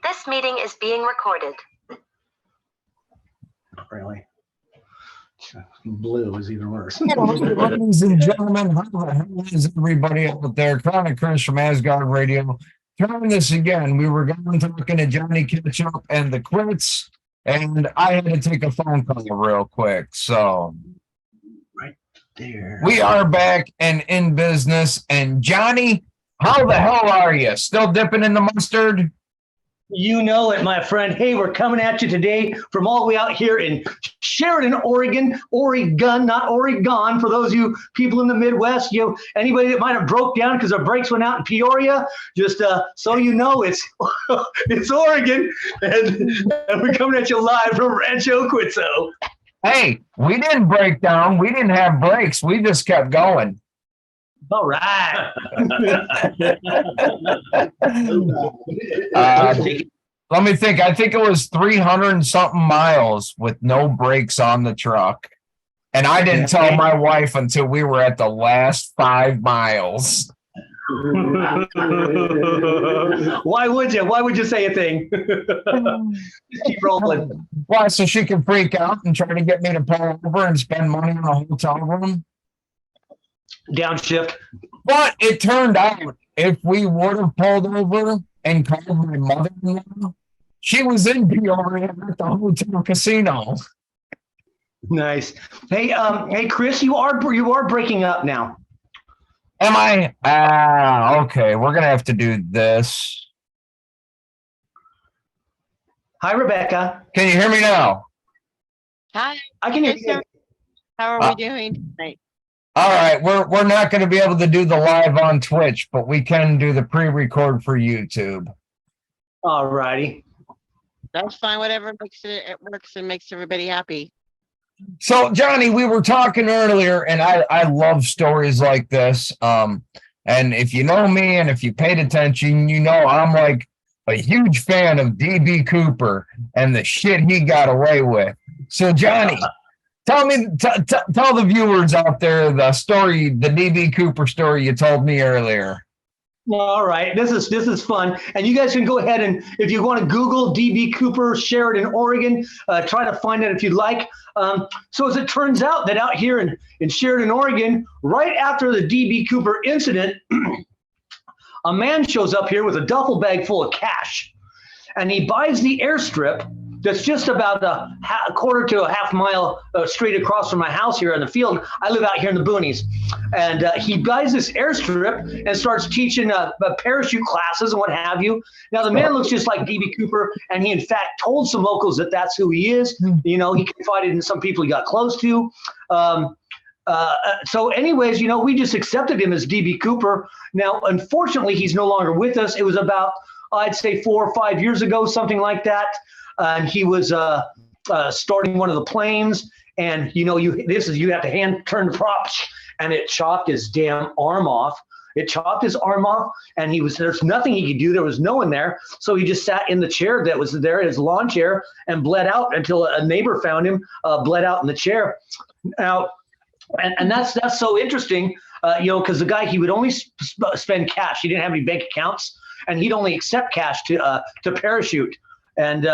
This meeting is being recorded. Really? Blue is even worse. Ladies and gentlemen, how the hell is everybody out there? Chronic Chris from Asgard Radio. Trying this again. We were going talking to Johnny Ketchup and the Quits, and I had to take a phone call real quick. So Right there. we are back and in business. And Johnny, how the hell are you? Still dipping in the mustard? You know it, my friend. Hey, we're coming at you today from all the way out here in Sheridan, Oregon, not Oregon. For those of you people in the Midwest, anybody that might have broke down because their brakes went out in Peoria, just so you know, it's it's Oregon, and we're coming at you live from Rancho Cucamonga. Hey, we didn't break down. We didn't have brakes. We just kept going. All right. Let me think. I think it was 300 and something miles with no brakes on the truck. And I didn't tell my wife until we were at the last 5 miles. Why would you? Why would you say a thing? Just keep rolling. Why? So she can freak out and try to get me to pull over and spend money on a hotel room? Downshift. But it turned out if we would have pulled over and called my mother-in-law, she was in Peoria at the hotel casino. Nice. Hey, Chris, you are breaking up now. Am I? Okay. We're gonna have to do this. Hi, Rebecca. Can you hear me now? Hi. I can hear Yes, you. sir. How are we doing tonight? All right, we're not going to be able to do the live on Twitch, but we can do the pre-record for YouTube. All righty. That's fine. Whatever makes it works and makes everybody happy. So, Johnny, we were talking earlier, and I love stories like this. And if you know me and if you paid attention, you know I'm like a huge fan of DB Cooper and the shit he got away with. So, Johnny. Tell the viewers out there the story, the DB Cooper story you told me earlier. All right, this is fun, and you guys can go ahead and if you want to Google DB Cooper Sheridan, Oregon, try to find it if you'd like. So as it turns out that out here in Sheridan, Oregon, right after the DB Cooper incident, a man shows up here with a duffel bag full of cash, and he buys the airstrip. That's just about a quarter to a half mile straight across from my house here in the field. I live out here in the boonies. And he buys this airstrip and starts teaching parachute classes and what have you. Now, the man looks just like DB Cooper, and he, in fact, told some locals that that's who he is. You know, he confided in some people he got close to. So anyways, we just accepted him as DB Cooper. Now, unfortunately, he's no longer with us. It was about, I'd say 4 or 5 years ago, something like that. And he was starting one of the planes, and you have to hand turn the prop, and it chopped his damn arm off. It chopped his arm off, and there's nothing he could do. There was no one there, so he just sat in the chair that was there, his lawn chair, and bled out until a neighbor found him, bled out in the chair. Now, and that's so interesting, because the guy, he would only spend cash. He didn't have any bank accounts, and he'd only accept cash to parachute. And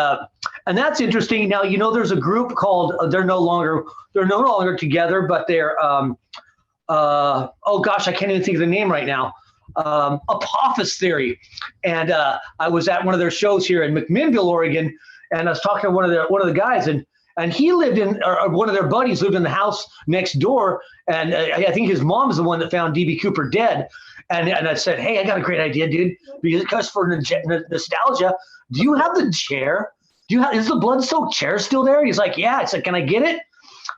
that's interesting. Now, there's a group called, they're no longer together, but they're, oh gosh, I can't even think of the name right now. Apophis Theory. And I was at one of their shows here in McMinnville, Oregon, and I was talking to one of the guys, and he lived or one of their buddies lived in the house next door. And I think his mom is the one that found DB Cooper dead. And I said, hey, I got a great idea, dude, because for nostalgia, do you have the chair? Is the blood-soaked chair still there? He's like, yeah. I said, can I get it?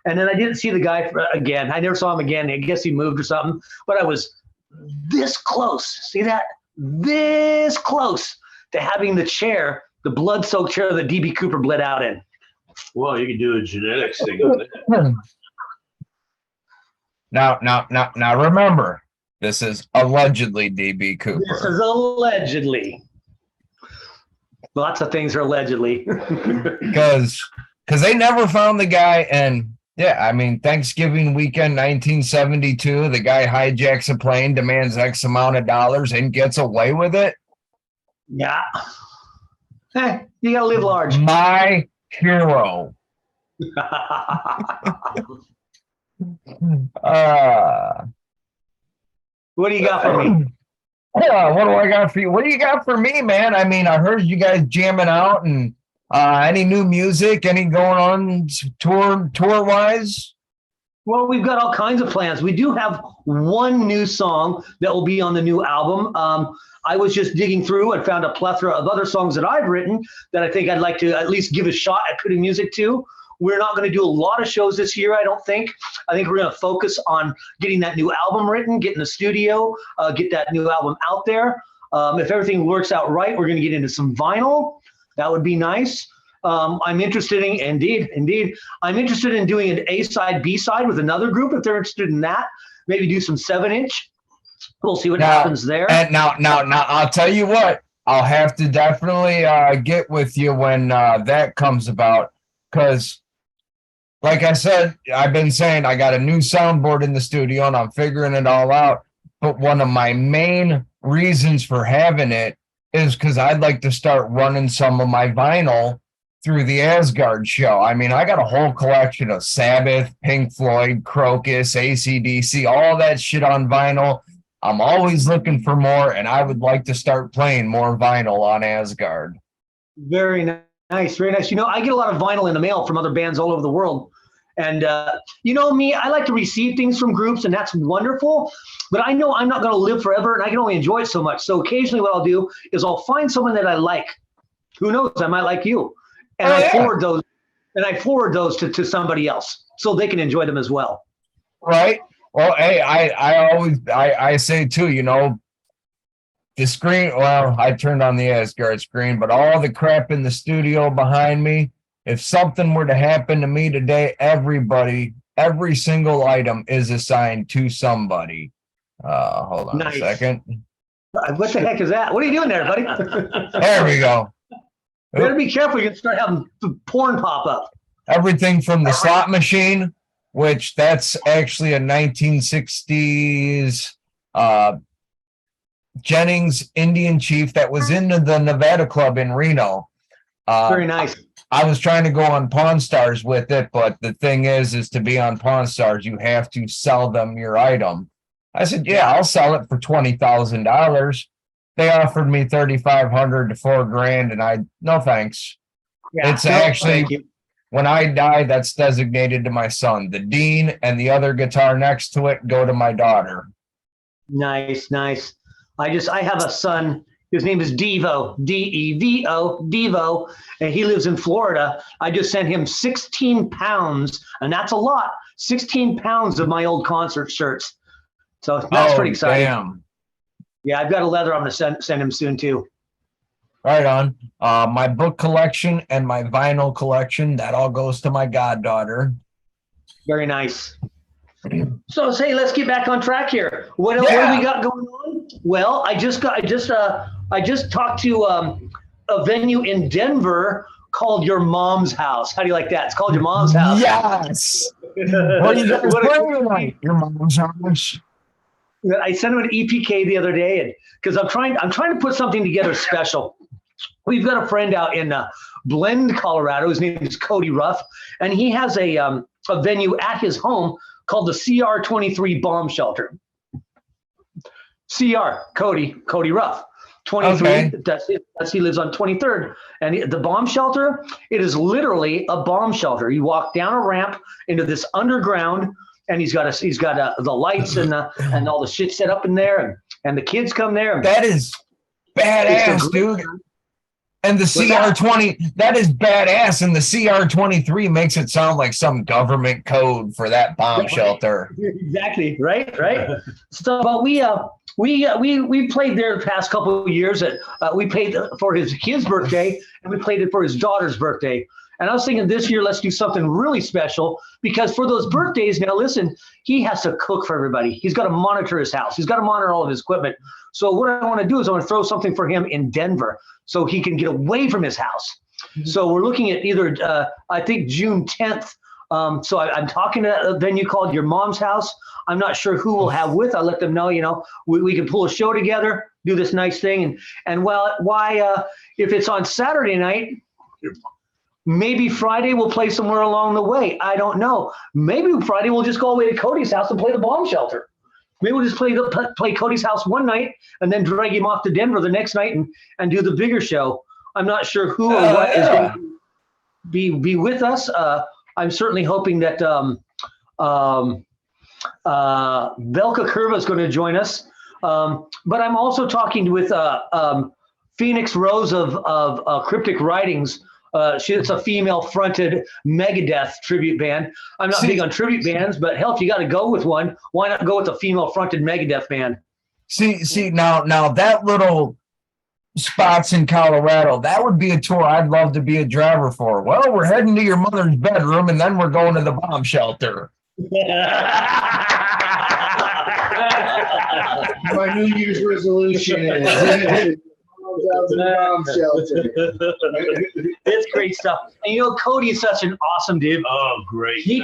And then I didn't see the guy again. I never saw him again. I guess he moved or something. But I was this close. See that? This close to having the chair, the blood-soaked chair that DB Cooper bled out in. Well, you can do a genetics thing on that. Now, remember, this is allegedly DB Cooper. This is allegedly. Lots of things are allegedly. Because they never found the guy. And yeah, I mean, Thanksgiving weekend, 1972, the guy hijacks a plane, demands X amount of dollars, and gets away with it. Yeah. You gotta live large. My hero. What do you got for me? Yeah, what do I got for you? What do you got for me, man? I mean, I heard you guys jamming out, and any new music, any going on tour wise? Well, we've got all kinds of plans. We do have one new song that will be on the new album. I was just digging through and found a plethora of other songs that I've written that I think I'd like to at least give a shot at putting music to. We're not going to do a lot of shows this year, I don't think. I think we're going to focus on getting that new album written, get in the studio, get that new album out there. If everything works out right, we're going to get into some vinyl. That would be nice. I'm interested in, indeed, I'm interested in doing an A-side, B-side with another group if they're interested in that. Maybe do some 7-inch. We'll see what happens there. And now, I'll tell you what, I'll have to definitely get with you when that comes about, because like I said, I've been saying I got a new soundboard in the studio and I'm figuring it all out. But one of my main reasons for having it is because I'd like to start running some of my vinyl through the Asgard show. I mean, I got a whole collection of Sabbath, Pink Floyd, Crocus, AC/DC, all that shit on vinyl. I'm always looking for more, and I would like to start playing more vinyl on Asgard. Very nice, very nice. You know, I get a lot of vinyl in the mail from other bands all over the world. And you know me, I like to receive things from groups, and that's wonderful. But I know I'm not going to live forever, and I can only enjoy it so much. So occasionally what I'll do is I'll find someone that I like. Who knows? I might like you. And I forward those to somebody else so they can enjoy them as well. Right. Well, hey, I always say too, you know, the screen, well, I turned on the Asgard screen, but all the crap in the studio behind me, if something were to happen to me today, every single item is assigned to somebody. Hold on a second. What the heck is that? What are you doing there, buddy? There we go. You better be careful. You can start having porn pop up. Everything from the slot machine, which that's actually a 1960s Jennings Indian chief that was in the Nevada Club in Reno. Very nice. I was trying to go on Pawn Stars with it, but the thing is to be on Pawn Stars, you have to sell them your item. I said, yeah, I'll sell it for $20,000. They offered me $3,500 to $4,000, and no thanks. Yeah, it's actually, when I die, that's designated to my son. The Dean and the other guitar next to it go to my daughter. Nice, nice. I have a son. His name is Devo, Devo, Devo, and he lives in Florida. I just sent him 16 pounds, and that's a lot. 16 pounds of my old concert shirts. So that's pretty exciting. Damn. Yeah, I've got a leather I'm going to send him soon, too. Right on. My book collection and my vinyl collection, that all goes to my goddaughter. Very nice. So, say, let's get back on track here. What do we got going on? Well, I just talked to a venue in Denver called Your Mom's House. How do you like that? It's called Your Mom's House. Yes. What are you guys playing tonight? Your Mom's House. I sent him an EPK the other day, because I'm trying to put something together special. We've got a friend out in Blend, Colorado. His name is Cody Ruff, and he has a venue at his home called the CR23 Bomb Shelter. Cody Ruff, 23. Okay. He lives on 23rd, and the bomb shelter. It is literally a bomb shelter. You walk down a ramp into this underground. And he's got the lights and all the shit set up in there, and the kids come there. That is badass, dude. And the CR20, that is badass. And the CR23 makes it sound like some government code for that bomb shelter. Exactly. Right. So, but we played there the past couple of years. We played for his birthday, and we played it for his daughter's birthday. And I was thinking this year, let's do something really special, because for those birthdays, now listen, he has to cook for everybody. He's got to monitor his house. He's got to monitor all of his equipment. So what I want to do is I want to throw something for him in Denver so he can get away from his house. Mm-hmm. So we're looking at either, I think, June 10th. So I'm talking to a venue called Your Mom's House. I'm not sure who we'll have with. I'll let them know, we can pull a show together. do this nice thing. And well, why if it's on Saturday night, maybe Friday we'll play somewhere along the way. I don't know. Maybe Friday we'll just go all the way to Cody's house and play the bomb shelter. Maybe we'll just play Cody's house one night and then drag him off to Denver the next night and do the bigger show. I'm not sure who or what is going to be with us. I'm certainly hoping that Velka Curva is going to join us. But I'm also talking with Phoenix Rose of Cryptic Writings. It's a female-fronted Megadeth tribute band. I'm not big on tribute bands, but hell, if you got to go with one, why not go with a female-fronted Megadeth band? See now that little spots in Colorado, that would be a tour I'd love to be a driver for. Well, we're heading to your mother's bedroom, and then we're going to the bomb shelter. My New Year's resolution is bomb shelter. It's great stuff. And Cody is such an awesome dude. Oh, great. He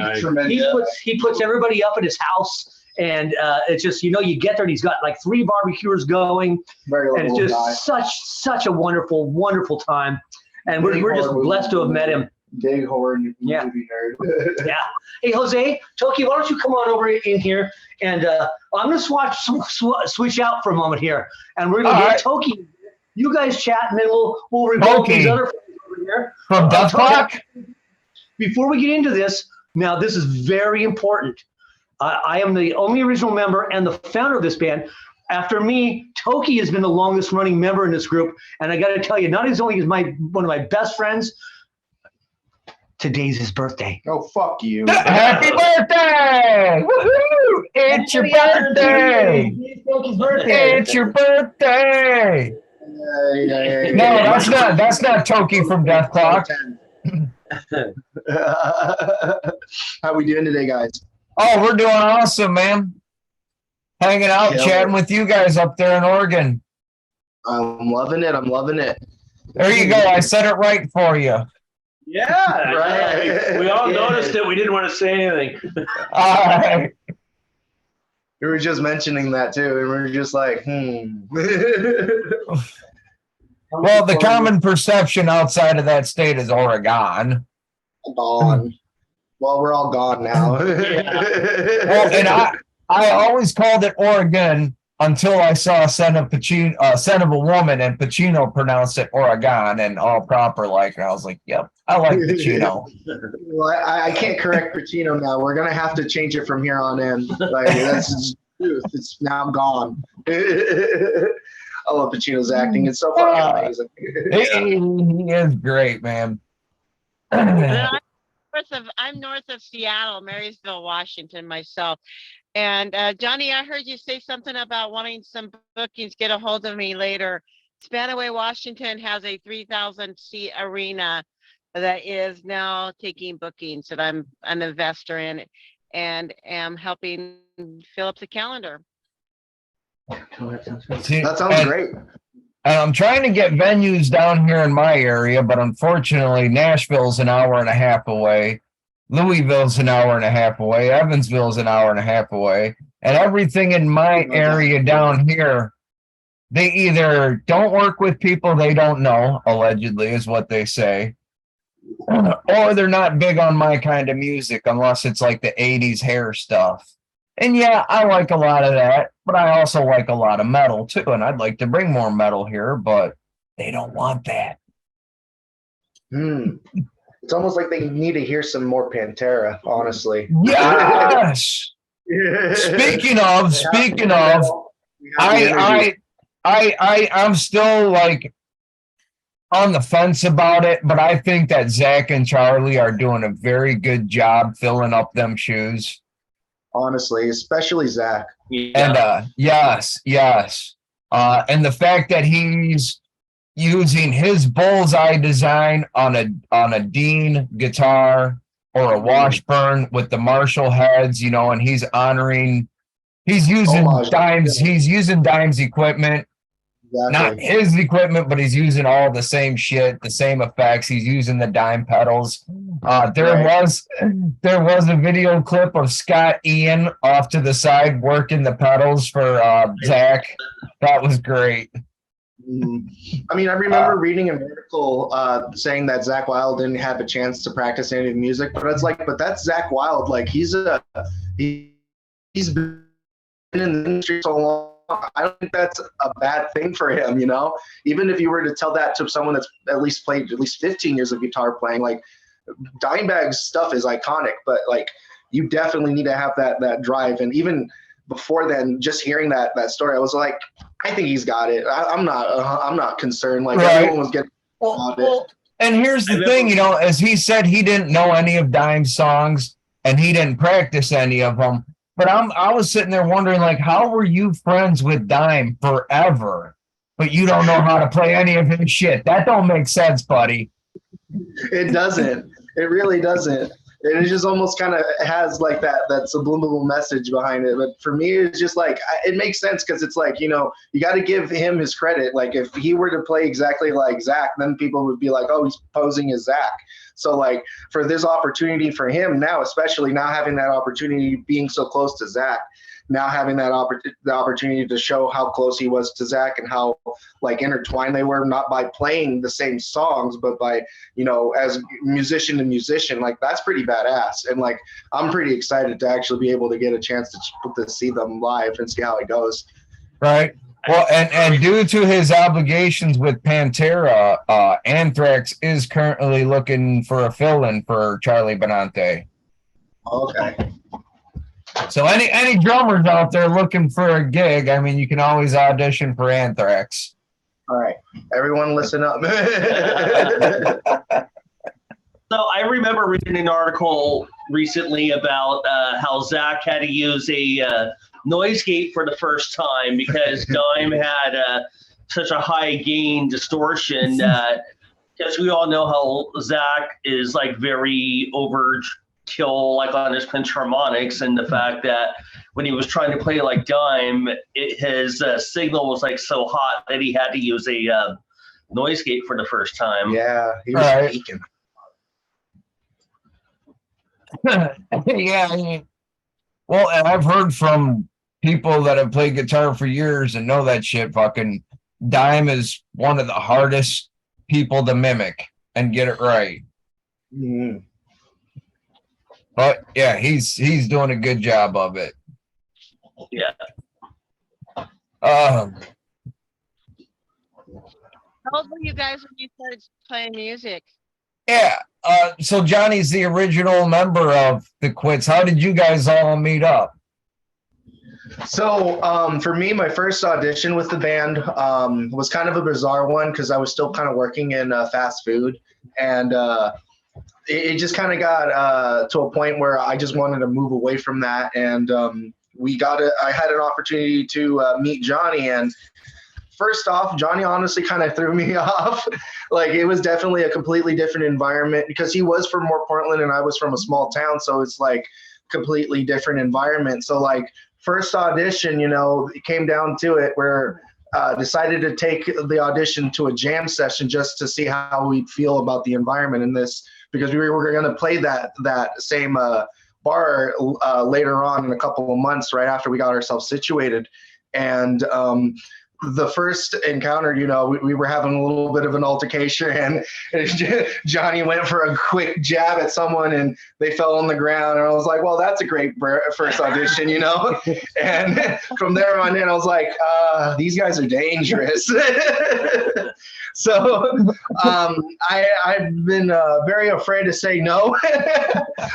puts everybody up at his house. And it's just, you get there and he's got like 3 barbecuers going. And it's just such a wonderful, wonderful time. And we're just blessed to have met him. Big horn Yeah. movie nerd. Yeah. Hey, Jose, Toki, why don't you come on over in here? And I'm going to switch out for a moment here. And we're going to get Toki. You guys chat, and then we'll revoke these other friends over here. From Death Clock? Before we get into this, now this is very important. I am the only original member and the founder of this band. After me, Toki has been the longest running member in this group. And I got to tell you, not only is one of my best friends, today's his birthday. Oh, fuck you. Happy birthday! Woohoo! It's your birthday! It's your birthday! No, that's not Toki from Death Clock. How we doing today, guys? Oh, we're doing awesome, man. Hanging out, chatting with you guys up there in Oregon. I'm loving it. There you go. I said it right for you. Yeah, right. We all noticed it. We didn't want to say anything. All right. We were just mentioning that too, and we were just like, Well, the common perception outside of that state is Oregon. Gone. Well, we're all gone now. Well, and I always called it Oregon until I saw Son of a Woman, and Pacino pronounced it Oregon and all proper like. And I was like, yep, I like Pacino. Well, I can't correct Pacino now. We're gonna have to change it from here on in. Like that's just truth. It's now gone. I love Pacino's acting. It's so fucking amazing. He is great, man. I'm north of Seattle, Marysville, Washington myself. And Johnny, I heard you say something about wanting some bookings. Get a hold of me later. Spanaway, Washington has a 3,000-seat arena that is now taking bookings that I'm an investor in and am helping fill up the calendar. That sounds great. And I'm trying to get venues down here in my area, but unfortunately, Nashville's an hour and a half away. Louisville's an hour and a half away. Evansville's an hour and a half away. And everything in my area down here, they either don't work with people they don't know, allegedly, is what they say, or they're not big on my kind of music unless it's like the 80s hair stuff. And yeah, I like a lot of that, but I also like a lot of metal too. And I'd like to bring more metal here, but they don't want that. It's almost like they need to hear some more Pantera, honestly. Yes. Speaking of, I'm still like on the fence about it, but I think that Zach and Charlie are doing a very good job filling up them shoes. Honestly, especially Zach. And yes. And the fact that he's using his bullseye design on a Dean guitar or a Washburn with the Marshall heads, and he's using Dime's equipment. Exactly. Not his equipment, but he's using all the same shit, the same effects. He's using the Dime pedals. There was a video clip of Scott Ian off to the side working the pedals for Zach. That was great. I mean, I remember reading an article saying that Zach Wilde didn't have a chance to practice any of the music, but it's like, but that's Zach Wilde. Like he's been in the industry so long. I don't think that's a bad thing for him, you know. Even if you were to tell that to someone that's at least played at least 15 years of guitar playing, like Dimebag's stuff is iconic, but like you definitely need to have that drive. And even before then, just hearing that story, I was like, I think he's got it. I'm not concerned. Like everyone was getting well, and here's the thing, you know, as he said, he didn't know any of Dime's songs and he didn't practice any of them. But I was sitting there wondering, like, how were you friends with Dime forever, but you don't know how to play any of his shit? That don't make sense, buddy. It doesn't. It really doesn't. It just almost kind of has like that subliminal message behind it. But for me, it's just like, it makes sense because it's like, you know, you got to give him his credit. Like if he were to play exactly like Zach, then people would be like, oh, he's posing as Zach. So like for this opportunity for him now, especially now having that opportunity being so close to Zach, now having that the opportunity to show how close he was to Zach and how like intertwined they were, not by playing the same songs, but by, you know, as musician to musician, like that's pretty badass. And like, I'm pretty excited to actually be able to get a chance to see them live and see how it goes. Right. Well, and due to his obligations with Pantera, Anthrax is currently looking for a fill-in for Charlie Benante. Okay. So any drummers out there looking for a gig, I mean, you can always audition for Anthrax. All right, everyone, listen up. So I remember reading an article recently about how Zach had to use a noise gate for the first time because Dime had such a high gain distortion. Because we all know how Zach is like very overkill, like on his pinch harmonics, and the fact that when he was trying to play like Dime, his signal was like so hot that he had to use a noise gate for the first time. Yeah, he was peaking. Yeah, I mean, well, and I've heard from people that have played guitar for years and know that shit. Fucking Dime is one of the hardest people to mimic and get it right. Mm-hmm. But yeah, he's doing a good job of it. Yeah. How old were you guys when you started playing music? Yeah. So Johnny's the original member of the Quits. How did you guys all meet up? So for me, my first audition with the band was kind of a bizarre one because I was still kind of working in fast food, and it just kind of got to a point where I just wanted to move away from that, and I had an opportunity to meet Johnny, and first off, Johnny honestly kind of threw me off. Like it was definitely a completely different environment because he was from Portland and I was from a small town, so it's like completely different environment. So like first audition, you know, it came down to it where decided to take the audition to a jam session just to see how we'd feel about the environment in this, because we were going to play that same bar later on in a couple of months right after we got ourselves situated. And the first encounter, you know, we were having a little bit of an altercation, and Johnny went for a quick jab at someone and they fell on the ground. And I was like, well, that's a great first audition, you know? And from there on in, I was like, these guys are dangerous. So I've been very afraid to say no,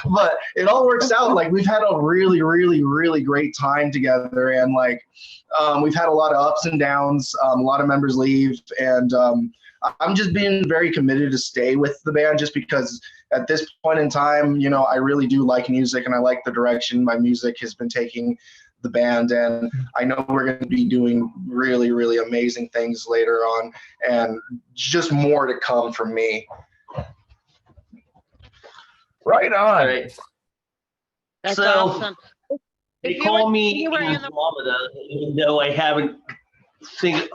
but it all works out. Like we've had a really, really, really great time together. And like, we've had a lot of ups and downs, a lot of members leave, and I'm just being very committed to stay with the band just because at this point in time, you know, I really do like music and I like the direction my music has been taking the band, and I know we're going to be doing really, really amazing things later on, and just more to come from me. Right on. Right. That's So, awesome. They call me Andromeda, even though I haven't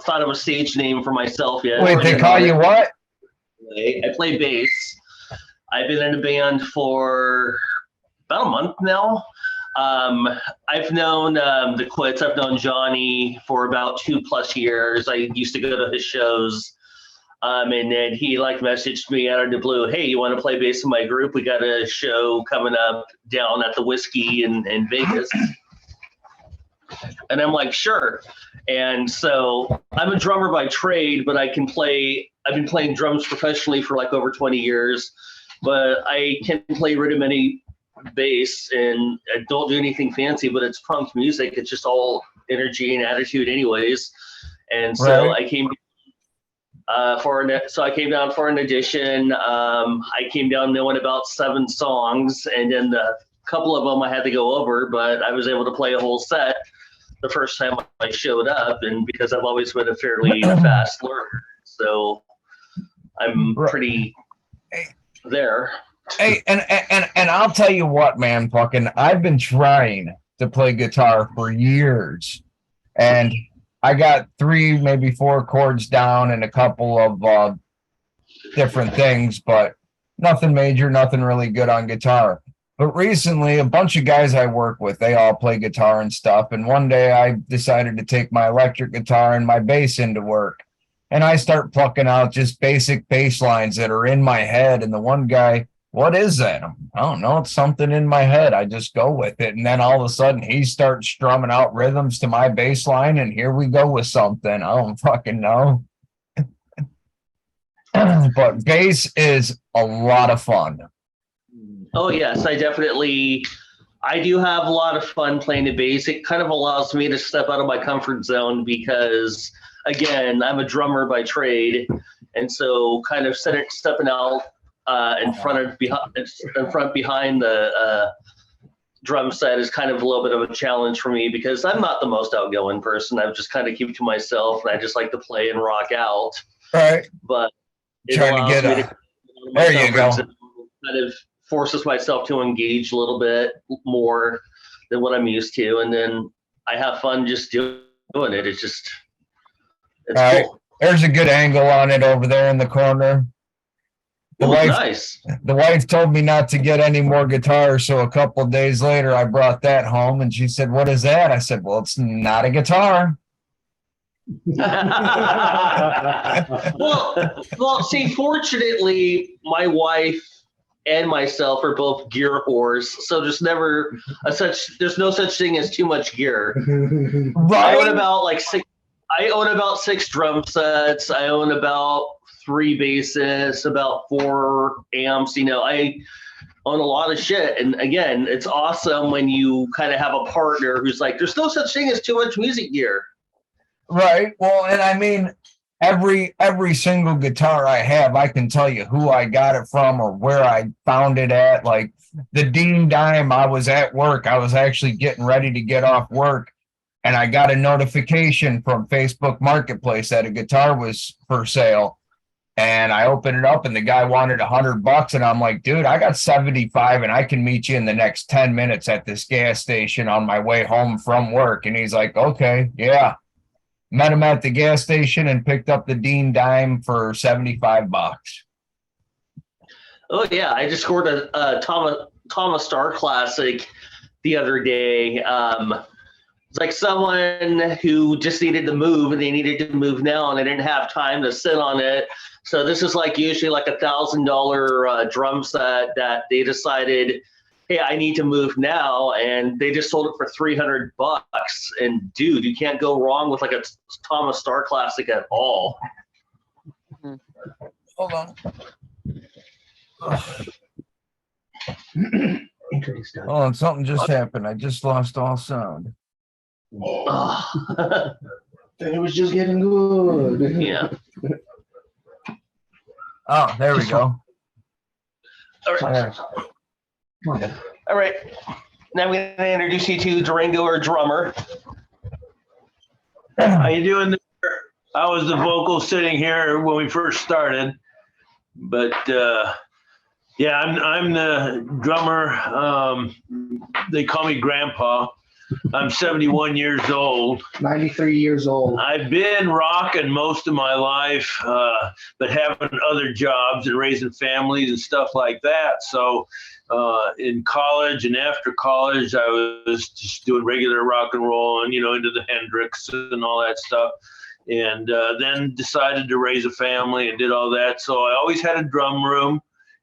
thought of a stage name for myself yet. Wait, they call you what? I play bass. I've been in a band for about a month now. I've known the Quits. I've known Johnny for about 2+ years. I used to go to his shows. And then he messaged me out of the blue, hey, you want to play bass in my group? We got a show coming up down at the Whiskey in Vegas. And I'm like, sure. And so I'm a drummer by trade, but I've been playing drums professionally for over 20 years, but I can play rudimentary bass, and I don't do anything fancy, but it's punk music. It's just all energy and attitude anyways. And so I came I came down for an audition. I came down knowing about 7 songs, and then a couple of them I had to go over, but I was able to play a whole set the first time I showed up, and because I've always been a fairly fast learner, so I'm pretty there. Hey, and I'll tell you what, man, I've been trying to play guitar for years, and I got 3, maybe 4 chords down and a couple of different things, but nothing major, nothing really good on guitar. But recently, a bunch of guys I work with, they all play guitar and stuff. And one day I decided to take my electric guitar and my bass into work. And I start plucking out just basic bass lines that are in my head. And the one guy, what is that? I don't know. It's something in my head. I just go with it. And then all of a sudden he starts strumming out rhythms to my bass line. And here we go with something. I don't fucking know. But bass is a lot of fun. Oh, yes, I do have a lot of fun playing the bass. It kind of allows me to step out of my comfort zone because, again, I'm a drummer by trade. And so kind of stepping out behind the drum set is kind of a little bit of a challenge for me because I'm not the most outgoing person. I just kind of keep to myself, and I just like to play and rock out. All right. But it Trying to get there you go. Kind of forces myself to engage a little bit more than what I'm used to, and then I have fun just doing it. It's cool. Right. There's a good angle on it over there in the corner. Nice. The wife told me not to get any more guitars, so a couple of days later I brought that home, and she said, "What is that?" I said, "Well, it's not a guitar." well, see, fortunately, my wife and myself are both gear whores, so there's no such thing as too much gear. Right. I own about 6 drum sets. I own about 3 basses, about 4 amps. I own a lot of shit. And again, it's awesome when you kind of have a partner who's like, there's no such thing as too much music gear. Right. Well, and I mean, every single guitar I have, I can tell you who I got it from or where I found it at. Like the Dean Dime, I was at work. I was actually getting ready to get off work, and I got a notification from Facebook Marketplace that a guitar was for sale. And I opened it up, and the guy wanted $100, and I'm like, dude, I got 75, and I can meet you in the next 10 minutes at this gas station on my way home from work. And he's like, okay, yeah. Met him at the gas station and picked up the Dean Dime for $75. Oh yeah, I just scored a Thomas Star Classic the other day. It's like someone who just needed to move, and they needed to move now, and they didn't have time to sit on it. So this is usually $1,000 drum set that they decided, hey, I need to move now, and they just sold it for $300. And dude, you can't go wrong with a Thomas Star Classic at all. Hold on. Hold on, something just happened. I just lost all sound. And it was just getting good. Yeah. Oh, there we go. All right. All right. Now I'm going to introduce you to Durango, our drummer. How you doing there? I was the vocal sitting here when we first started, but yeah, I'm the drummer. They call me Grandpa. I'm 71 years old. 93 years old. I've been rocking most of my life, but having other jobs and raising families and stuff like that. So in college and after college, I was just doing regular rock and roll and, into the Hendrix and all that stuff. And then decided to raise a family and did all that. So I always had a drum room,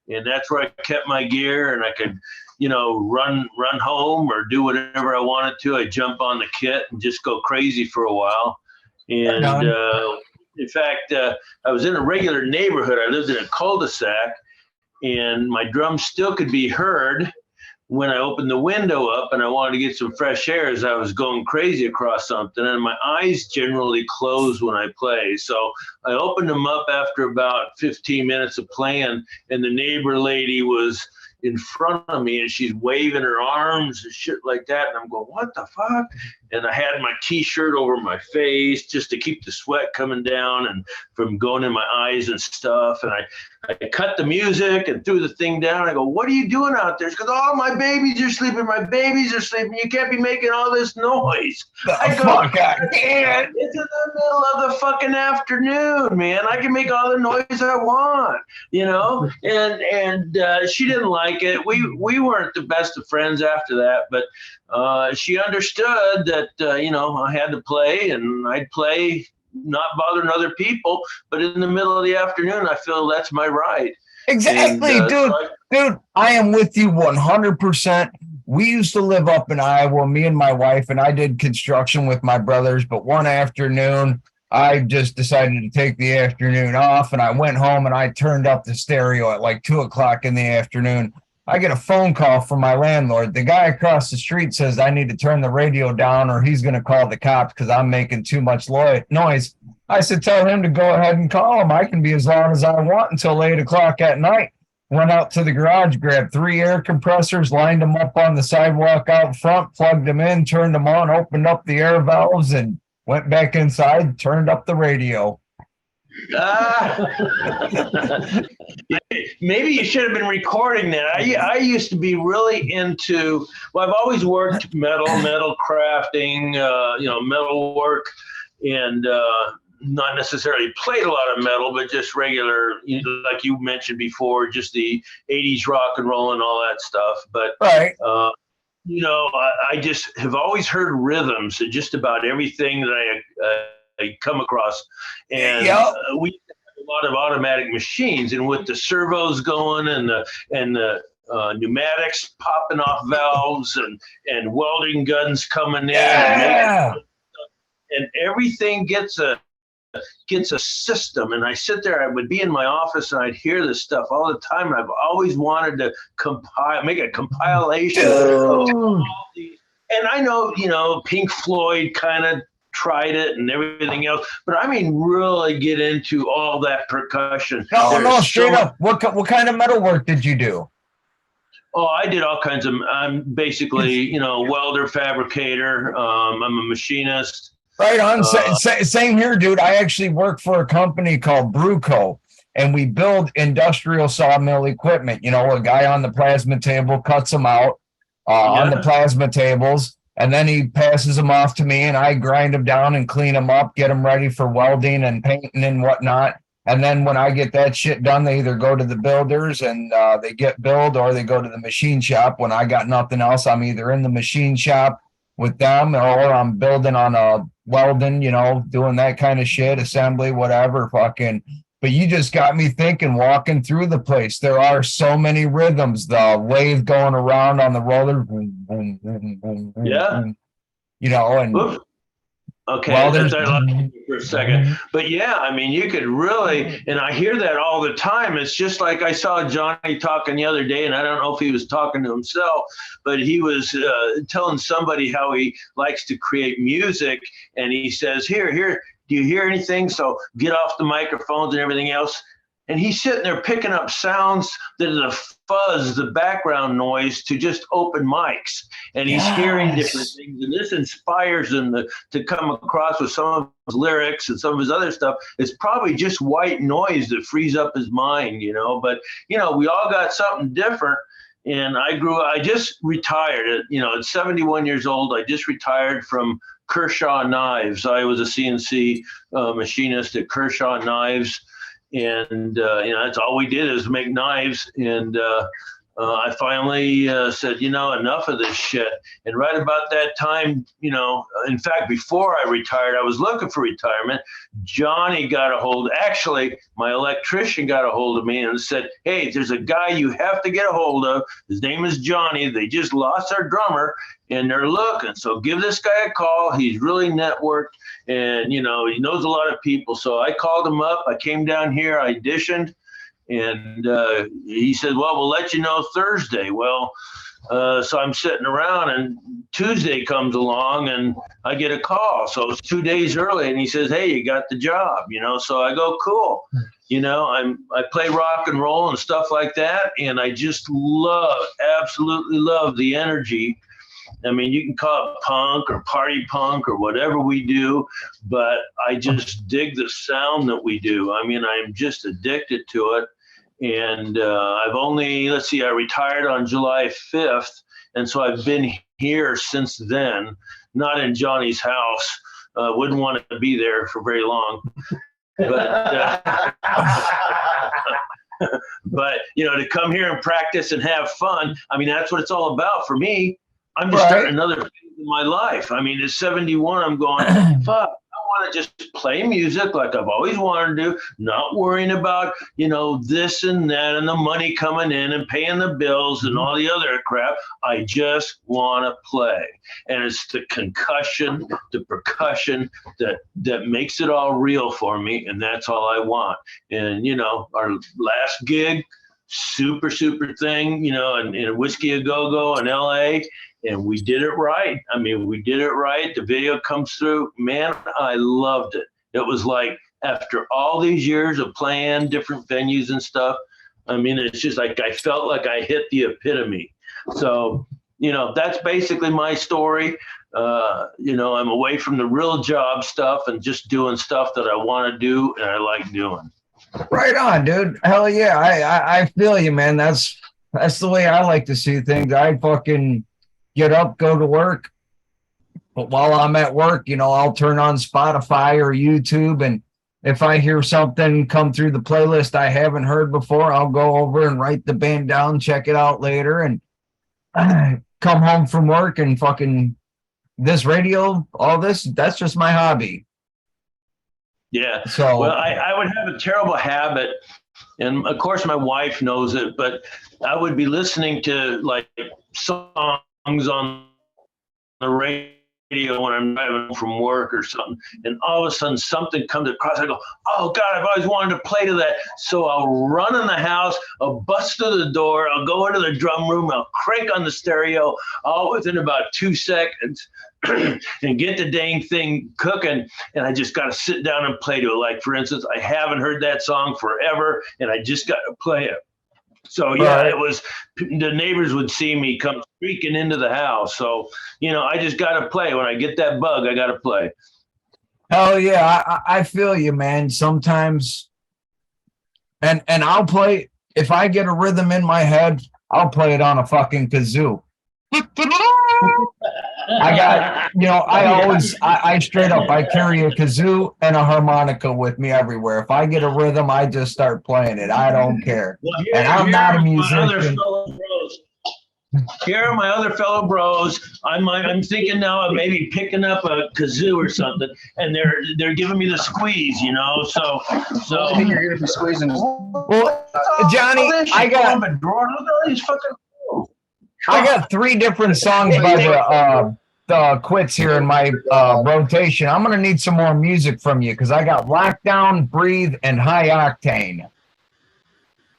and that's where I kept my gear, and I could run home or do whatever I wanted to. I jump on the kit and just go crazy for a while. And in fact, I was in a regular neighborhood. I lived in a cul-de-sac, and my drums still could be heard when I opened the window up and I wanted to get some fresh air as I was going crazy across something. And my eyes generally close when I play. So I opened them up after about 15 minutes of playing, and the neighbor lady was in front of me and she's waving her arms and shit like that. And I'm going, what the fuck? And I had my t-shirt over my face just to keep the sweat coming down and from going in my eyes and stuff. And I cut the music and threw the thing down. I go, what are you doing out there? She goes, oh, my babies are sleeping. My babies are sleeping. You can't be making all this noise. I go, I can't. It's in the middle of the fucking afternoon, man. I can make all the noise I want, And she didn't like it. We weren't the best of friends after that, but she understood that, I had to play, and I'd play, not bothering other people, but in the middle of the afternoon, I feel that's my right. Exactly, and, dude, I am with you 100%. We used to live up in Iowa, me and my wife, and I did construction with my brothers, but one afternoon, I just decided to take the afternoon off, and I went home and I turned up the stereo at like 2:00 in the afternoon. I get a phone call from my landlord. The guy across the street says I need to turn the radio down or he's going to call the cops because I'm making too much noise. I said, tell him to go ahead and call him. I can be as loud as I want until 8:00 at night. Went out to the garage, grabbed 3 air compressors, lined them up on the sidewalk out front, plugged them in, turned them on, opened up the air valves, and went back inside, turned up the radio. Maybe you should have been recording that. I used to be really into, I've always worked metal crafting, metal work, and not necessarily played a lot of metal, but just regular, like you mentioned before, just the 80s rock and roll and all that stuff. But right. I just have always heard rhythms and just about everything that I come across. And we have a lot of automatic machines, and with the servos going and the pneumatics popping off valves and welding guns coming in, and everything gets a system. And I sit there, I would be in my office and I'd hear this stuff all the time. And I've always wanted to make a compilation of all these. And I know, Pink Floyd kind of tried it and everything else, but I mean, really get into all that percussion. No, straight up. What kind of metal work did you do? Oh, I did all kinds of, I'm basically, welder, fabricator. I'm a machinist. Right on. Same here, dude. I actually work for a company called Bruco, and we build industrial sawmill equipment. A guy on the plasma table cuts them out on the plasma tables, and then he passes them off to me, and I grind them down and clean them up, get them ready for welding and painting and whatnot. And then when I get that shit done, they either go to the builders and they get billed, or they go to the machine shop. When I got nothing else, I'm either in the machine shop with them, or I'm building on a welding, doing that kind of shit, assembly, whatever, fucking. But you just got me thinking, walking through the place, there are so many rhythms, the wave going around on the roller, boom, boom, boom, boom, boom, boom, and oof. Okay, I lost you for a second. But yeah, I mean, you could really, and I hear that all the time. It's just like I saw Johnny talking the other day, and I don't know if he was talking to himself, but he was telling somebody how he likes to create music. And he says, here, do you hear anything? So get off the microphones and everything else. And he's sitting there picking up sounds that are the fuzz, the background noise to just open mics. And he's hearing different things. And this inspires him to come across with some of his lyrics and some of his other stuff. It's probably just white noise that frees up his mind, But, we all got something different. And I just retired at 71 years old. I just retired from Kershaw Knives. I was a CNC machinist at Kershaw Knives. And, that's all we did is make knives. And I finally said, enough of this shit. And right about that time, in fact, before I retired, I was looking for retirement. Johnny actually, my electrician got a hold of me and said, hey, there's a guy you have to get a hold of. His name is Johnny. They just lost their drummer and they're looking. So give this guy a call. He's really networked and, he knows a lot of people. So I called him up. I came down here, I auditioned. And he said, well, we'll let you know Thursday. Well, so I'm sitting around and Tuesday comes along and I get a call. So it's 2 days early and he says, hey, you got the job, so I go, cool. I play rock and roll and stuff like that. And I just absolutely love the energy. I mean, you can call it punk or party punk or whatever we do, but I just dig the sound that we do. I mean, I'm just addicted to it. And I retired on July 5th. And so I've been here since then, not in Johnny's house. Wouldn't want to be there for very long. But, but to come here and practice and have fun, I mean, that's what it's all about for me. I'm just starting another phase in my life. I mean, at 71, I'm going, fuck, I want to just play music like I've always wanted to do, not worrying about, this and that and the money coming in and paying the bills and all the other crap. I just want to play. And it's the concussion, the percussion that makes it all real for me. And that's all I want. And, our last gig, super thing, in Whiskey A Go-Go in LA. And we did it right. I mean, we did it right. The video comes through. Man, I loved it. It was like after all these years of playing different venues and stuff, I mean, it's just like I felt like I hit the epitome. So, that's basically my story. I'm away from the real job stuff and just doing stuff that I want to do and I like doing. Right on, dude. Hell yeah. I feel you, man. That's the way I like to see things. I fucking get up, go to work. But while I'm at work, I'll turn on Spotify or YouTube. And if I hear something come through the playlist I haven't heard before, I'll go over and write the band down, check it out later, and come home from work and fucking this radio, all this, that's just my hobby. Yeah. So, well, I would have a terrible habit. And of course, my wife knows it, but I would be listening to like songs on the radio when I'm driving from work or something, and all of a sudden something comes across. I go, oh God, I've always wanted to play to that. So I'll run in the house, I'll bust through the door, I'll go into the drum room, I'll crank on the stereo, all within about 2 seconds, and get the dang thing cooking. And I just got to sit down and play to it. Like, for instance, I haven't heard that song forever, and I just got to play it. So yeah, It was, the neighbors would see me come streaking into the house. So, I just got to play. When I get that bug, I got to play. Hell yeah. I feel you, man. Sometimes, and I'll play, if I get a rhythm in my head, I'll play it on a fucking kazoo. I got, I straight up, I carry a kazoo and a harmonica with me everywhere. If I get a rhythm, I just start playing it. I don't care. Well, and I'm not a musician. Here are my other fellow bros. I'm thinking now of maybe picking up a kazoo or something, and they're giving me the squeeze, So I think you're gonna be squeezing. Well, Johnny, I got 3 different songs by the Quits here in my rotation. I'm gonna need some more music from you because I got Lockdown, Breathe, and High Octane.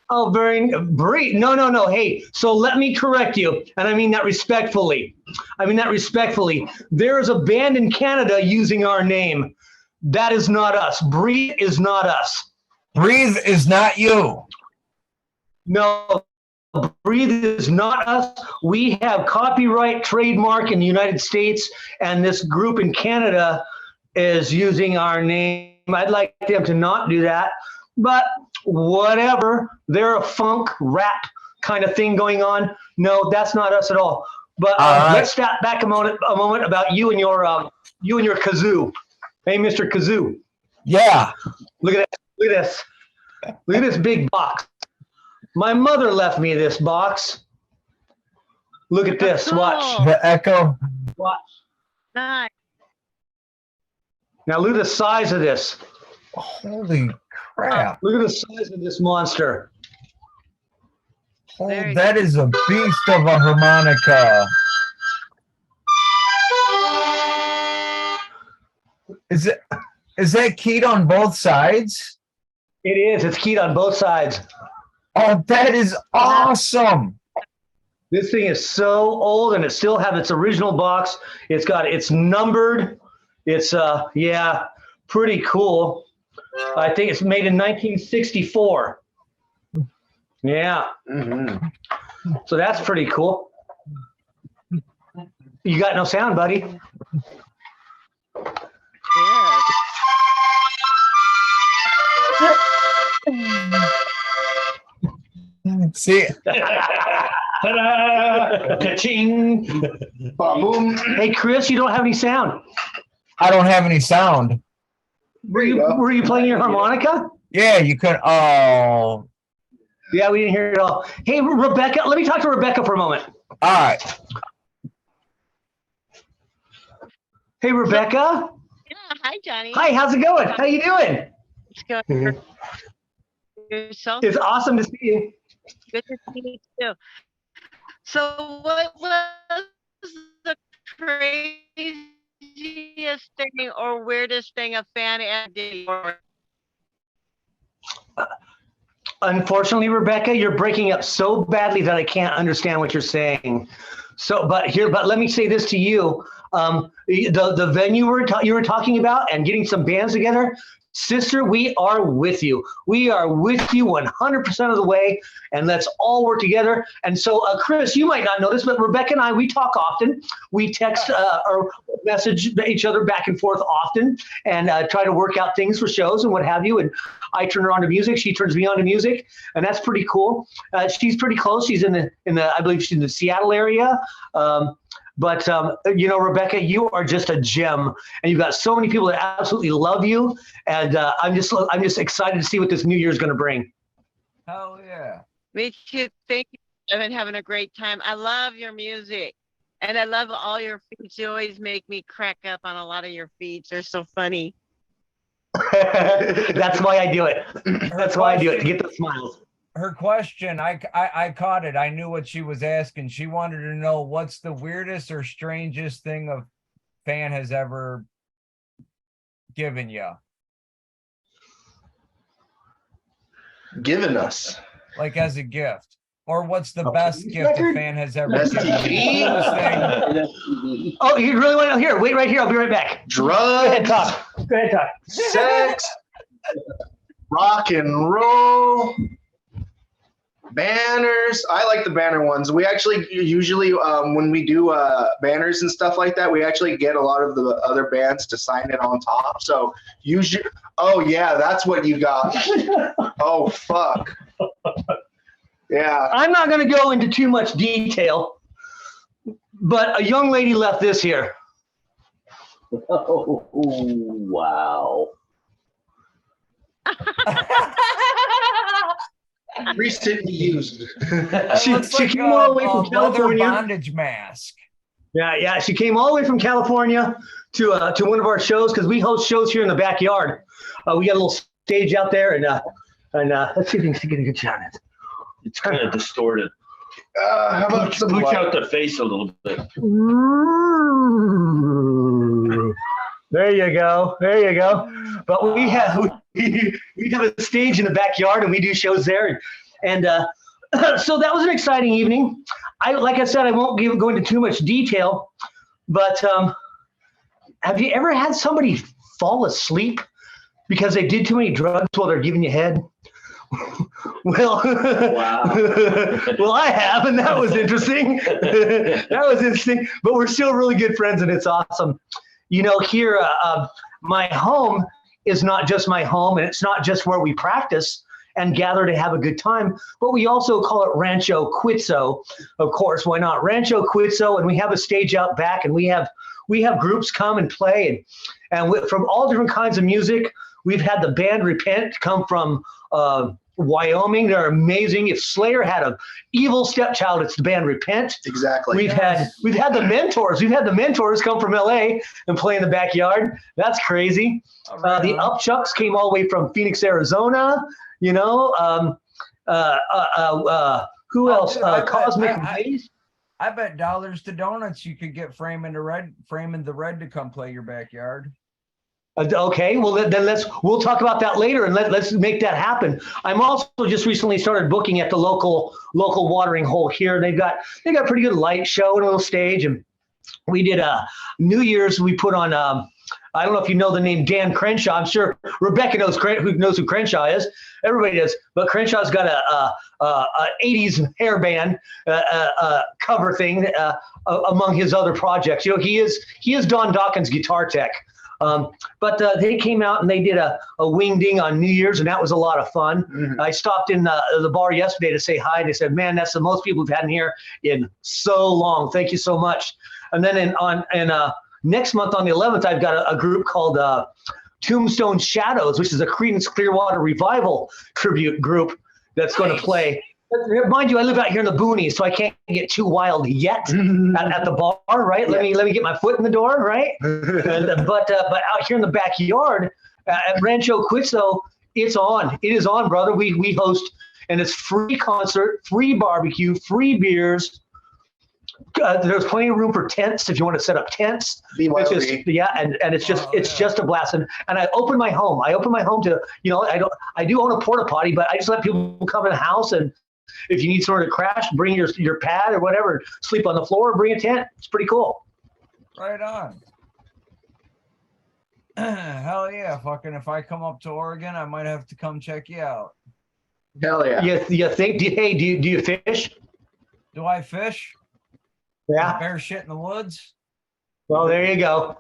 Oh, breathe. No. Hey, so let me correct you, and I mean that respectfully. There is a band in Canada using our name. That is not us. Breathe is not us. Breathe is not you. No, Breathe is not us. We have copyright trademark in the United States, and this group in Canada is using our name. I'd like them to not do that, but whatever. They're a funk rap kind of thing going on. No, that's not us at all. But let's step back a moment about you and your kazoo. Hey, Mr. Kazoo. Yeah. Look at that. Look at this. Look at this big box. My mother left me this box. Look at this. Watch. The echo. Watch. Nice. Now look at the size of this. Holy crap. Look at the size of this monster. Oh, that is a beast of a harmonica. Is that keyed on both sides? It is. It's keyed on both sides. Oh, that is awesome. This thing is so old and it still has its original box. It's numbered. It's yeah, pretty cool. I think it's made in 1964. Yeah. Mm-hmm. So that's pretty cool. You got no sound, buddy. Yeah. See, Ka-ching. Boom. Hey, Chris, you don't have any sound. I don't have any sound. Were you playing your harmonica? Yeah, you could. Oh. Yeah, we didn't hear it all. Hey, Rebecca, let me talk to Rebecca for a moment. All right. Hey, Rebecca. Yeah, hi, Johnny. Hi, how's it going? How you doing? It's good. Yourself? It's awesome to see you. Good to see you too. So, what was the craziest thing or weirdest thing a fan did? Unfortunately, Rebecca, you're breaking up so badly that I can't understand what you're saying. So, but let me say this to you. The venue you were talking about and getting some bands together, sister, we are with you. We are with you 100% of the way, and let's all work together. And so, Chris, you might not know this, but Rebecca and I, we talk often. We text or message each other back and forth often and try to work out things for shows and what have you. And I turn her on to music. She turns me on to music, and that's pretty cool. She's pretty close. She's in the I believe she's in the Seattle area. But you know, Rebecca, you are just a gem, and you've got so many people that absolutely love you. And I'm just excited to see what this new year is going to bring. Hell yeah! Me too. Thank you. I've been having a great time. I love your music, and I love all your feeds. You always make me crack up on a lot of your feeds. They're so funny. That's why I do it. That's why I do it, to get the smiles. Her question, I caught it. I knew what she was asking. She wanted to know what's the weirdest or strangest thing a fan has ever given you. Given us. Like as a gift. Or what's the best gift a fan has ever given you? Oh, you really want to hear? Wait right here. I'll be right back. Drugs. Go ahead, talk. Go ahead, talk. Sex. Rock and roll. Banners. I like the banner ones. We actually usually when we do banners and stuff like that, we actually get a lot of the other bands to sign it on top. So usually, oh yeah, that's what you got. Oh fuck. Yeah. I'm not going to go into too much detail, but a young lady left this here. Oh, wow. Recently used. She came all the way from California. Bondage mask. Yeah. She came all the way from California to one of our shows because we host shows here in the backyard. We got a little stage out there, and let's see if we can get a good shot at it. It's kind of distorted. How about some Pooch light? out the face a little bit. There you go. But we have a stage in the backyard, and we do shows there, and so that was an exciting evening. Like I said, I won't go into too much detail, but have you ever had somebody fall asleep because they did too many drugs while they're giving you head? Well, Wow. well, I have, and that was interesting. But we're still really good friends, and it's awesome. You know, here, my home is not just my home, and it's not just where we practice and gather to have a good time. But we also call it Rancho Quitzo, of course. Why not? Rancho Quitzo, and we have a stage out back, and we have groups come and play, and from all different kinds of music. We've had the band Repent come from Wyoming. They're amazing. If Slayer had an evil stepchild, it's the band Repent. Exactly. We've had the Mentors. We've had the Mentors come from LA and play in the backyard. That's crazy. The Upchucks came all the way from Phoenix, Arizona. You know, who else? Cosmic Waves. I bet dollars to donuts you could get Framing the Red to come play your backyard. Okay, well then we'll talk about that later, and let's make that happen. I'm also just recently started booking at the local watering hole here. They got a pretty good light show and a little stage, and we did a New Year's. We put on I don't know if you know the name Dan Crenshaw. I'm sure Rebecca knows who Crenshaw is. Everybody does, but Crenshaw's got a 80s hair band cover thing among his other projects. You know, he is Don Dawkins' guitar tech. But they came out and they did a wing ding on New Year's, and that was a lot of fun. Mm-hmm. I stopped in the bar yesterday to say hi. They said, "Man, that's the most people we've had in here in so long. Thank you so much." And then next month on the 11th, I've got a group called Tombstone Shadows, which is a Creedence Clearwater Revival tribute group that's going to play. Mind you, I live out here in the boonies, so I can't get too wild yet at the bar, right? Let me get my foot in the door, right? But out here in the backyard at Rancho Quitzo, it's on. It is on, brother. We host, and it's free concert, free barbecue, free beers. There's plenty of room for tents if you want to set up tents. It's just, and it's just a blast. And I open my home. To, you know, I do own a porta potty, but I just let people come in the house, and if you need somewhere to crash, bring your pad or whatever, sleep on the floor, bring a tent. It's pretty cool. Right on. Hell yeah. Fucking if I come up to Oregon, I might have to come check you out. Hell yeah. You think, do you fish? Do I fish? Yeah. Bear shit in the woods? Well, there you go.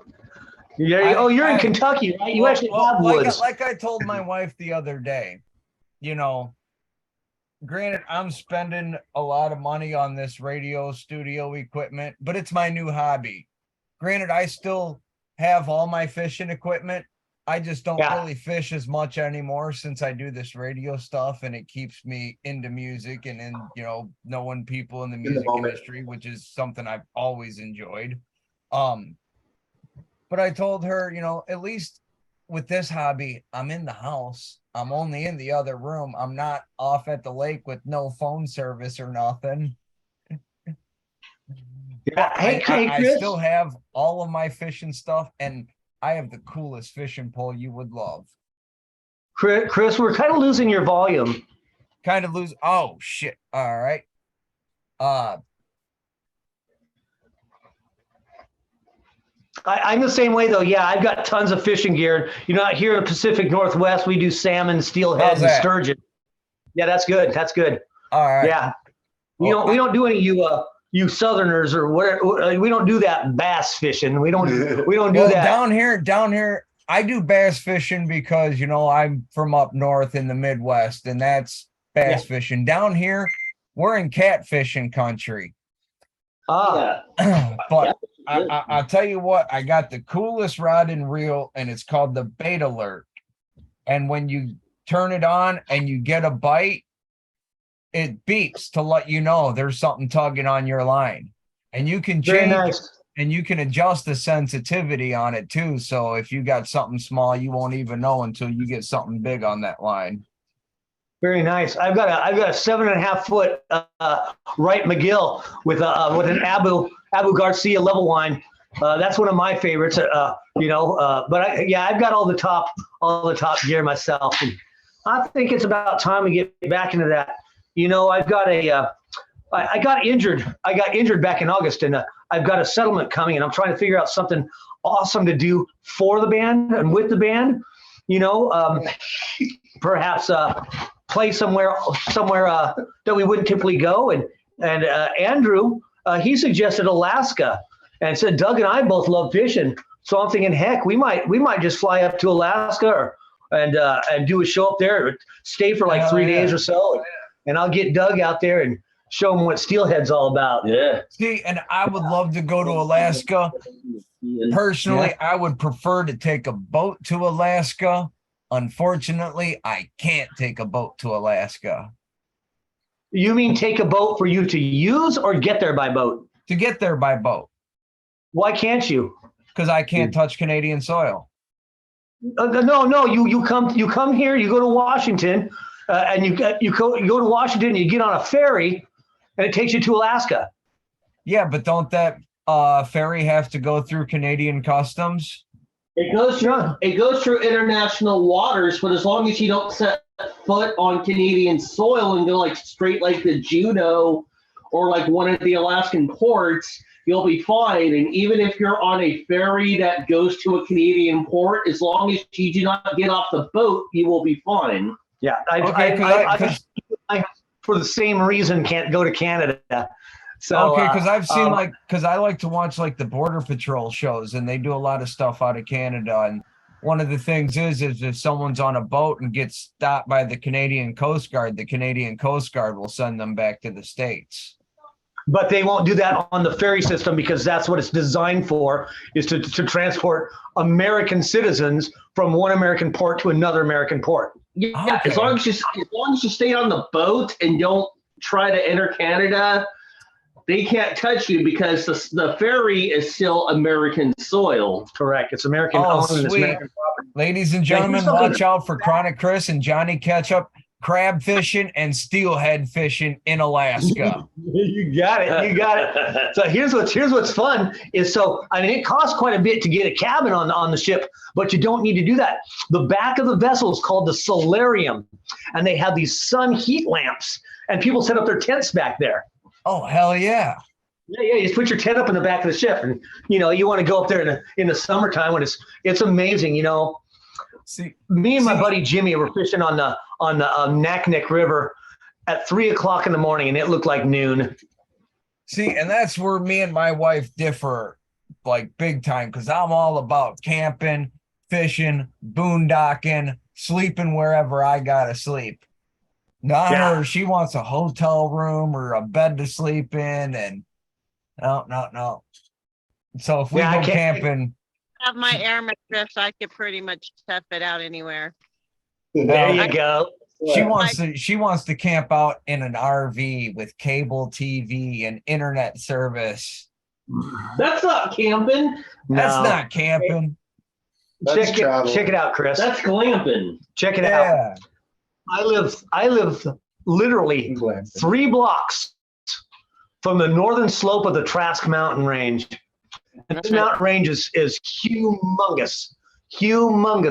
You're in Kentucky, right? You actually have woods. Like I told my wife the other day, you know, granted, I'm spending a lot of money on this radio studio equipment, but it's my new hobby. Granted, I still have all my fishing equipment. I just don't really fish as much anymore since I do this radio stuff, and it keeps me into music and in, you know, knowing people in the music industry, which is something I've always enjoyed. But I told her, you know, at least with this hobby, I'm in the house. I'm only in the other room. I'm not off at the lake with no phone service or nothing. Yeah. Hey, I still have all of my fishing stuff, and I have the coolest fishing pole you would love. Chris, we're kind of losing your volume. Oh, shit. All right. I'm the same way, though. Yeah, I've got tons of fishing gear. You know, here in the Pacific Northwest, we do salmon, steelhead, and sturgeon. Yeah, that's good. That's good. All right. Yeah. We don't do any you Southerners or whatever. We don't do that bass fishing. We don't do that. Down here, I do bass fishing because, you know, I'm from up north in the Midwest, and that's bass fishing. Down here, we're in catfishing country. But I'll tell you what, I got the coolest rod and reel, and it's called the Bait Alert. And when you turn it on and you get a bite, it beeps to let you know there's something tugging on your line. And you can change and you can adjust the sensitivity on it too. So if you got something small, you won't even know until you get something big on that line. Very nice. I've got a 7.5 foot Wright McGill with an Abu Garcia level line. That's one of my favorites. You know, but I've got all the top gear myself. And I think it's about time we get back into that. You know, I've got I got injured. I got injured back in August, and I've got a settlement coming, and I'm trying to figure out something awesome to do for the band and with the band. You know, perhaps play somewhere that we wouldn't typically go. And Andrew, he suggested Alaska, and said Doug and I both love fishing. So I'm thinking, heck, we might just fly up to Alaska and do a show up there, stay for like 3 days or so, and I'll get Doug out there and show him what steelhead's all about. Yeah. See, and I would love to go to Alaska. Personally, I would prefer to take a boat to Alaska. Unfortunately, I can't take a boat to Alaska. You mean take a boat for you to use or get there by boat? To get there by boat. Why can't you? Because I can't touch Canadian soil. No. You come here. You go to Washington, and you go to Washington. And you get on a ferry, and it takes you to Alaska. Yeah, but don't that ferry have to go through Canadian customs? It goes through international waters, but as long as you don't set foot on Canadian soil and go like straight like the Juneau or like one of the Alaskan ports, you'll be fine. And even if you're on a ferry that goes to a Canadian port, as long as you do not get off the boat, you will be fine. Yeah, I for the same reason can't go to Canada. So okay, because I've seen because I like to watch like the Border Patrol shows, and they do a lot of stuff out of Canada. And one of the things is if someone's on a boat and gets stopped by the Canadian Coast Guard, the Canadian Coast Guard will send them back to the States. But they won't do that on the ferry system because that's what it's designed for, is to transport American citizens from one American port to another American port. Yeah, Okay. as long as you stay on the boat and don't try to enter Canada, they can't touch you because the ferry is still American soil. Correct. It's American owned and it's sweet. American property. Ladies and gentlemen, watch out for Chronic Chris and Johnny Ketchup crab fishing and steelhead fishing in Alaska. You got it. So here's what's fun is it costs quite a bit to get a cabin on the ship, but you don't need to do that. The back of the vessel is called the solarium, and they have these sun heat lamps, and people set up their tents back there. Oh, hell yeah. Yeah. You just put your tent up in the back of the ship, and you want to go up there in the summertime when it's amazing. See, me and my buddy Jimmy were fishing on the Naknek River at 3:00 in the morning, and it looked like noon. See, and that's where me and my wife differ like big time, because I'm all about camping, fishing, boondocking, sleeping wherever I gotta sleep. Not her. She wants a hotel room or a bed to sleep in, and no. So if we go camping, Have my air mattress, I could pretty much tough it out anywhere. There you go. she wants to camp out in an RV with cable TV and internet service. That's not camping. That's not camping. That's travel. Check it out, Chris. That's glamping. Check it out. I live literally 3 blocks from the northern slope of the Trask Mountain Range. And this mountain range is humongous.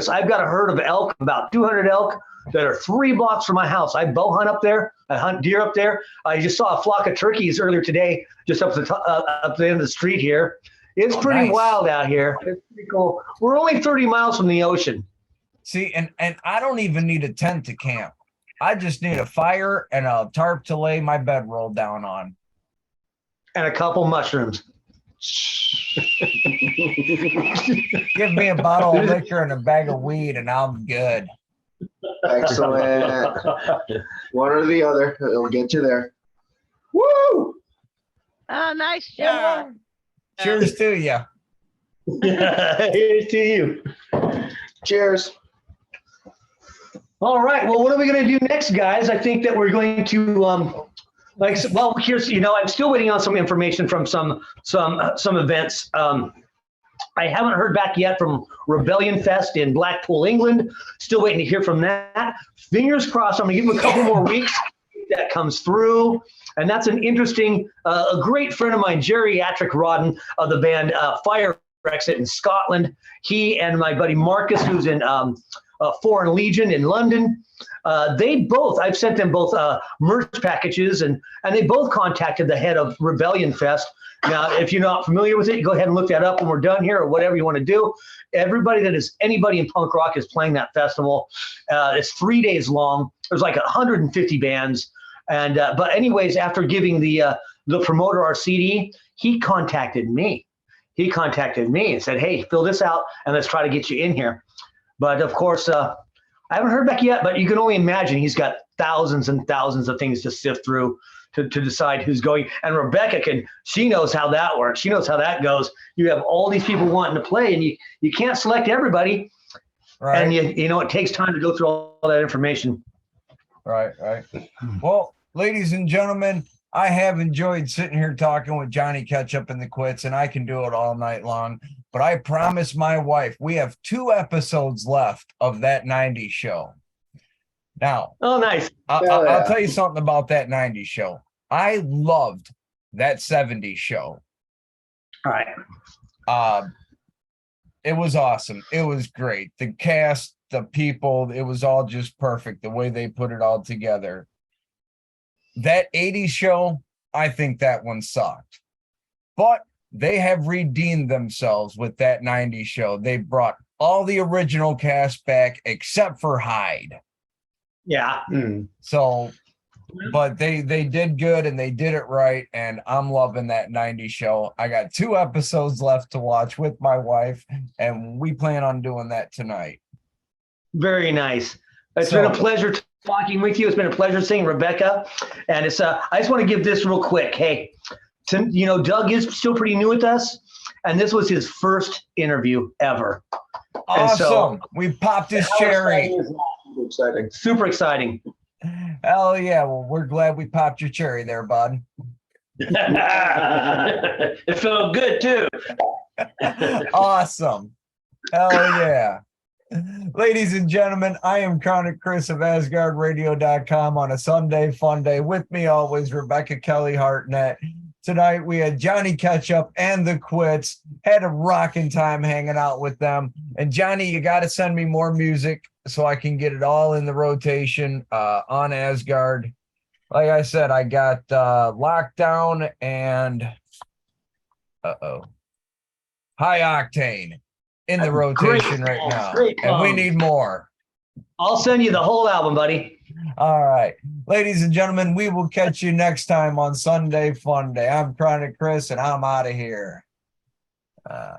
I've got a herd of elk, about 200 elk that are 3 blocks from my house. I bow hunt up there. I hunt deer up there. I just saw a flock of turkeys earlier today, just up the end of the street here. It's pretty wild out here. It's pretty cool. We're only 30 miles from the ocean. See, and I don't even need a tent to camp. I just need a fire and a tarp to lay my bedroll down on. And a couple mushrooms. Give me a bottle of liquor and a bag of weed, and I'm good. Excellent. One or the other. It'll get you there. Woo! Oh, nice job. Cheers to you. Here's to you. Cheers. All right. Well, what are we going to do next, guys? I think that we're going to here's I'm still waiting on some information from some events. I haven't heard back yet from Rebellion Fest in Blackpool, England. Still waiting to hear from that. Fingers crossed. I'm going to give them a couple more weeks. That comes through. And that's an interesting, a great friend of mine, Geriatric Rodden of the band Fire Exit in Scotland. He and my buddy Marcus, who's in Foreign Legion in London. I've sent them both merch packages, and they both contacted the head of Rebellion Fest. Now, if you're not familiar with it, go ahead and look that up when we're done here, or whatever you want to do. Anybody in punk rock is playing that festival. It's 3 days long. There's like 150 bands. And but anyways, after giving the promoter our CD, he contacted me. He contacted me and said, "Hey, fill this out, and let's try to get you in here." But of course, I haven't heard back yet, but you can only imagine he's got thousands and thousands of things to sift through to decide who's going. And Rebecca she knows how that works. She knows how that goes. You have all these people wanting to play, and you can't select everybody. Right. And it takes time to go through all that information. Right. Well, ladies and gentlemen, I have enjoyed sitting here talking with Johnny Ketchup and the Quits, and I can do it all night long. But I promise my wife, we have 2 episodes left of that 90s show. Now, Oh, nice. I'll tell you something about that 90s show. I loved that 70s show. All right. It was awesome. It was great. The cast, the people, it was all just perfect. The way they put it all together. That 80s show, I think that one sucked. But they have redeemed themselves with that 90s show. They brought all the original cast back except for Hyde. Yeah. So, but they did good and they did it right. And I'm loving that 90s show. I got 2 episodes left to watch with my wife, and we plan on doing that tonight. Very nice. It's been a pleasure talking with you. It's been a pleasure seeing Rebecca. And I just want to give this real quick. Hey, Doug is still pretty new with us, and this was his first interview ever. Awesome. So, we popped his cherry. Exciting. Super exciting. Hell yeah. Well, we're glad we popped your cherry there, bud. It felt good too. Awesome. Hell yeah. Ladies and gentlemen, I am Chronic Chris of AsgardRadio.com on a Sunday fun day. With me always, Rebecca Kelly Hartnett. Tonight we had Johnny Ketchup and the Quits. Had a rocking time hanging out with them. And Johnny, you got to send me more music so I can get it all in the rotation on Asgard. Like I said, I got Lockdown and High Octane in the rotation right now. And we need more. I'll send you the whole album, buddy. All right. Ladies and gentlemen, we will catch you next time on Sunday Fun Day. I'm Chronic Chris, and I'm out of here.